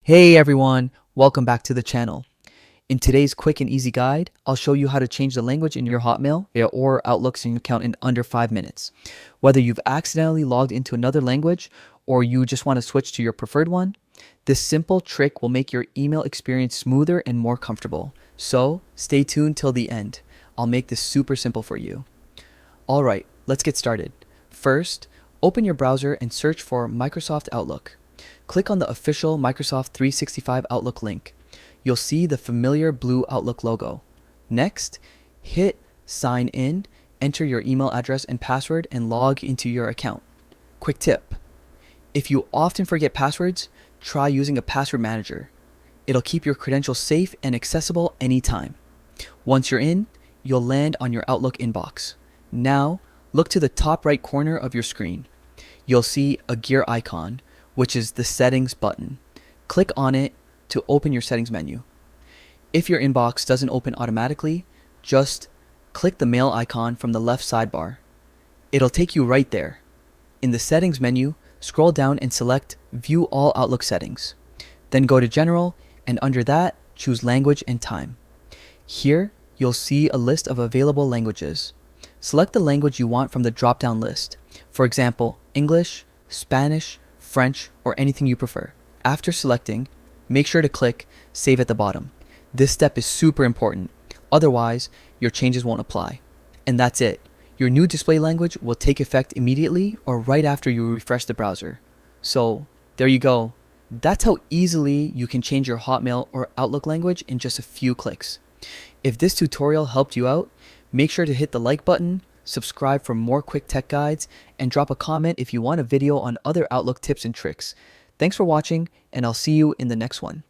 Hey everyone, welcome back to the channel. In today's quick and easy guide, I'll show you how to change the language in your Hotmail or Outlook sync account in under 5 minutes. Whether you've accidentally logged into another language or you just want to switch to your preferred one, this simple trick will make your email experience smoother and more comfortable. So stay tuned till the end. I'll make this super simple for you. Alright, let's get started. First, open your browser and search for Microsoft Outlook. Click on the official Microsoft 365 Outlook link. You'll see the familiar blue Outlook logo. Next, hit Sign In, enter your email address and password, and log into your account. Quick tip: if you often forget passwords, try using a password manager. It'll keep your credentials safe and accessible anytime. Once you're in, you'll land on your Outlook inbox. Now, look to the top right corner of your screen. You'll see a gear icon, which is the Settings button. Click on it to open your settings menu. If your inbox doesn't open automatically, just click the mail icon from the left sidebar. It'll take you right there. In the settings menu, scroll down and select View All Outlook Settings. Then go to General, and under that, choose Language and Time. Here, you'll see a list of available languages. Select the language you want from the drop-down list. For example, English, Spanish, French, or anything you prefer. After selecting, make sure to click Save at the bottom. This step is super important. Otherwise, your changes won't apply. And that's it. Your new display language will take effect immediately or right after you refresh the browser. So, there you go. That's how easily you can change your Hotmail or Outlook language in just a few clicks. If this tutorial helped you out, make sure to hit the like button, subscribe for more quick tech guides, and drop a comment if you want a video on other Outlook tips and tricks. Thanks for watching, and I'll see you in the next one.